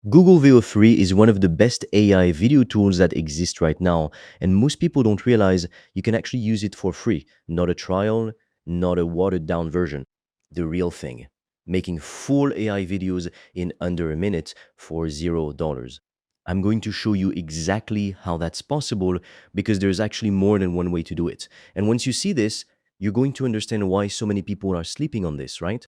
Google Veo 3 is one of the best AI video tools that exist right now, and most people don't realize you can actually use it for free. Not a trial, not a watered down version. The real thing. Making full AI videos in under a minute for $0. I'm going to show you exactly how that's possible because there's actually more than one way to do it. And once you see this, you're going to understand why so many people are sleeping on this, right?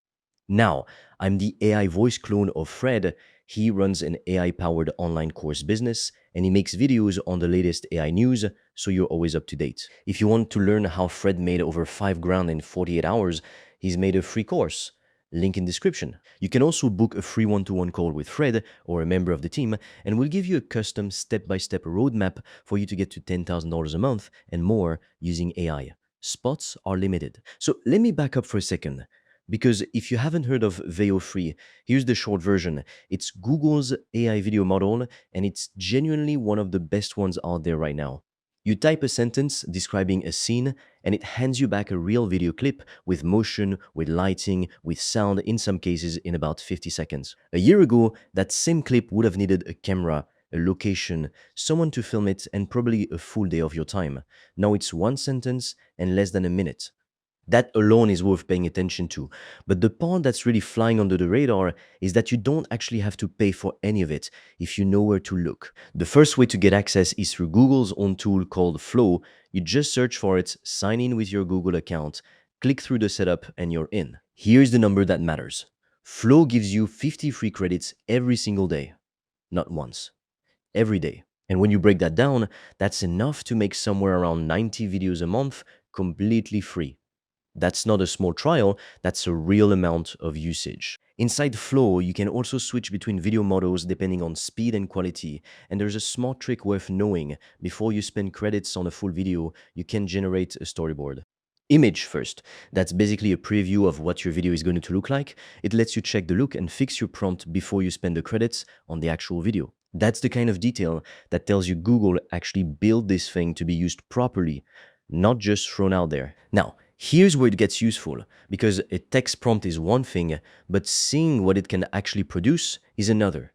Now, I'm the AI voice clone of Fred. He runs an AI powered online course business and he makes videos on the latest AI news, so you're always up to date. If you want to learn how Fred made over 5 grand in 48 hours, he's made a free course. Link in description. You can also book a free one-to-one call with Fred or a member of the team, and we'll give you a custom step-by-step roadmap for you to get to $10,000 a month and more using AI. Spots are limited. So let me back up for a second. Because if you haven't heard of Veo 3, here's the short version. It's Google's AI video model, and it's genuinely one of the best ones out there right now. You type a sentence describing a scene, and it hands you back a real video clip with motion, with lighting, with sound, in some cases in about 50 seconds. A year ago, that same clip would have needed a camera, a location, someone to film it, and probably a full day of your time. Now it's one sentence and less than a minute. That alone is worth paying attention to. But the part that's really flying under the radar is that you don't actually have to pay for any of it if you know where to look. The first way to get access is through Google's own tool called Flow. You just search for it, sign in with your Google account, click through the setup, and you're in. Here's the number that matters. Flow gives you 50 free credits every single day. Not once. Every day. And when you break that down, that's enough to make somewhere around 90 videos a month completely free. That's not a small trial, that's a real amount of usage. Inside Flow, you can also switch between video models depending on speed and quality, and there's a smart trick worth knowing. Before you spend credits on a full video, you can generate a storyboard. Image first. That's basically a preview of what your video is going to look like. It lets you check the look and fix your prompt before you spend the credits on the actual video. That's the kind of detail that tells you Google actually built this thing to be used properly, not just thrown out there. Now, here's where it gets useful, because a text prompt is one thing, but seeing what it can actually produce is another.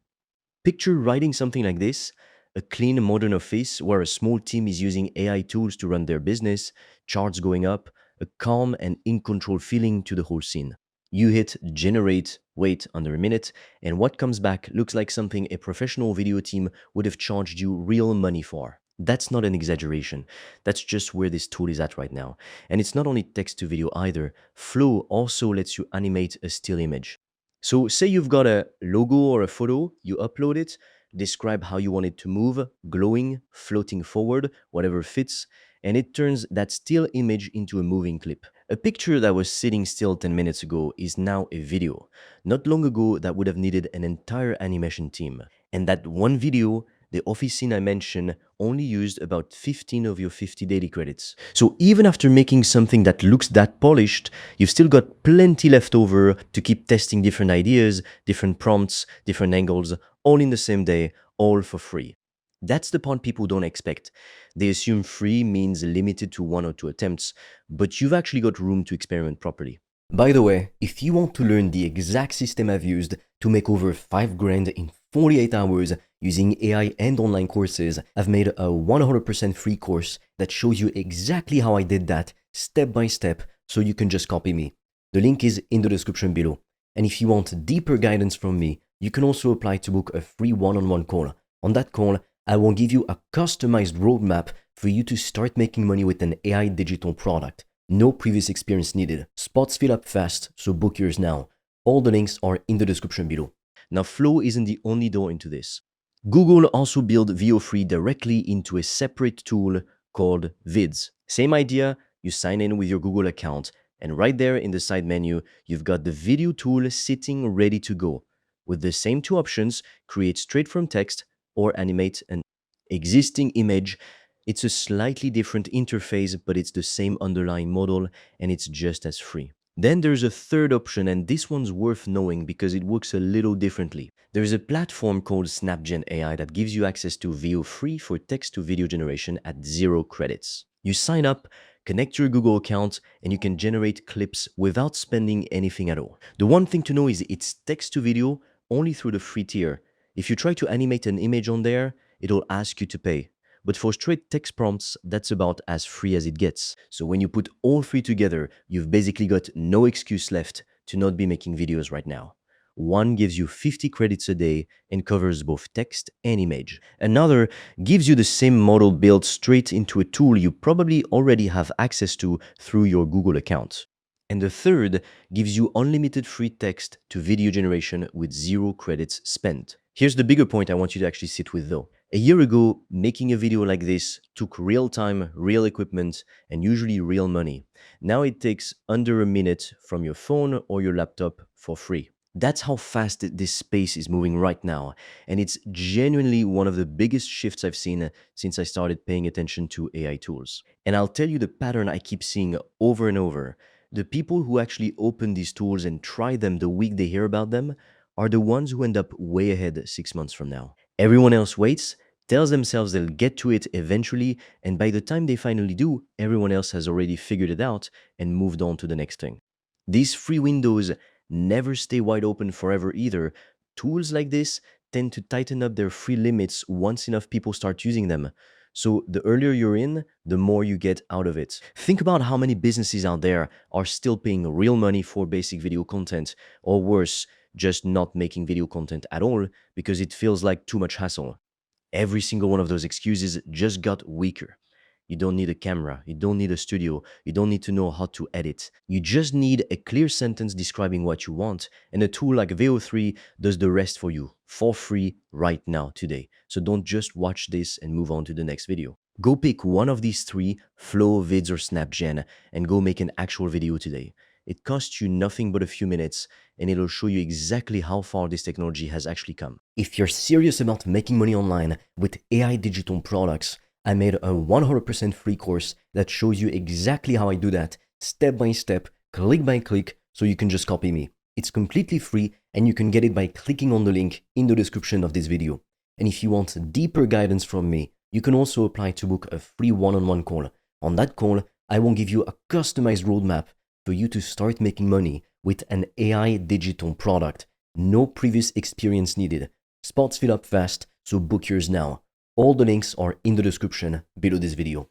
Picture writing something like this: a clean modern office where a small team is using AI tools to run their business, charts going up, a calm and in control feeling to the whole scene. You hit generate, wait under a minute, and what comes back looks like something a professional video team would have charged you real money for. That's not an exaggeration. That's just where this tool is at right now. And it's not only text to video either. Flow also lets you animate a still image. So say you've got a logo or a photo, you upload it, describe how you want it to move, glowing, floating forward, whatever fits, and it turns that still image into a moving clip. A picture that was sitting still 10 minutes ago is now a video. Not long ago, that would have needed an entire animation team. And that one video, the office scene I mentioned, only used about 15 of your 50 daily credits. So even after making something that looks that polished, you've still got plenty left over to keep testing different ideas, different prompts, different angles, all in the same day, all for free. That's the part people don't expect. They assume free means limited to one or two attempts, but you've actually got room to experiment properly. By the way, if you want to learn the exact system I've used to make over 5 grand in 48 hours using AI and online courses, I've made a 100% free course that shows you exactly how I did that step by step, so you can just copy me. The link is in the description below. And if you want deeper guidance from me, you can also apply to book a free one-on-one call. On that call, I will give you a customized roadmap for you to start making money with an AI digital product. No previous experience needed. Spots fill up fast, so book yours now. All the links are in the description below. Now, Flow isn't the only door into this. Google also built Veo 3 directly into a separate tool called Vids. Same idea, you sign in with your Google account, and right there in the side menu, you've got the video tool sitting ready to go. With the same two options, create straight from text or animate an existing image. It's a slightly different interface, but it's the same underlying model, and it's just as free. Then there's a third option, and this one's worth knowing because it works a little differently. There's a platform called SnapGen AI that gives you access to Veo 3 for text-to-video generation at 0 credits. You sign up, connect your Google account, and you can generate clips without spending anything at all. The one thing to know is it's text-to-video only through the free tier. If you try to animate an image on there, it'll ask you to pay. But for straight text prompts, that's about as free as it gets. So when you put all three together, you've basically got no excuse left to not be making videos right now. One gives you 50 credits a day and covers both text and image. Another gives you the same model built straight into a tool you probably already have access to through your Google account. And the third gives you unlimited free text to video generation with 0 credits spent. Here's the bigger point I want you to actually sit with though. A year ago, making a video like this took real time, real equipment, and usually real money. Now it takes under a minute from your phone or your laptop for free. That's how fast this space is moving right now, and it's genuinely one of the biggest shifts I've seen since I started paying attention to AI tools. And I'll tell you the pattern I keep seeing over and over. The people who actually open these tools and try them the week they hear about them are the ones who end up way ahead 6 months from now. Everyone else waits, tells themselves they'll get to it eventually, and by the time they finally do, everyone else has already figured it out and moved on to the next thing. These free windows never stay wide open forever either. Tools like this tend to tighten up their free limits once enough people start using them. So the earlier you're in, the more you get out of it. Think about how many businesses out there are still paying real money for basic video content, or worse, just not making video content at all because it feels like too much hassle. Every single one of those excuses just got weaker. You don't need a camera, you don't need a studio, you don't need to know how to edit. You just need a clear sentence describing what you want, and a tool like Veo 3 does the rest for you for free right now, today. So don't just watch this and move on to the next video. Go pick one of these three, Flow, Vids, or SnapGen, and go make an actual video today. It costs you nothing but a few minutes, and it'll show you exactly how far this technology has actually come. If you're serious about making money online with AI digital products, I made a 100% free course that shows you exactly how I do that, step by step, click by click, so you can just copy me. It's completely free, and you can get it by clicking on the link in the description of this video. And if you want deeper guidance from me, you can also apply to book a free one-on-one call. On that call, I will give you a customized roadmap for you to start making money with an AI digital product. No previous experience needed. Spots fill up fast, so book yours now. All the links are in the description below this video.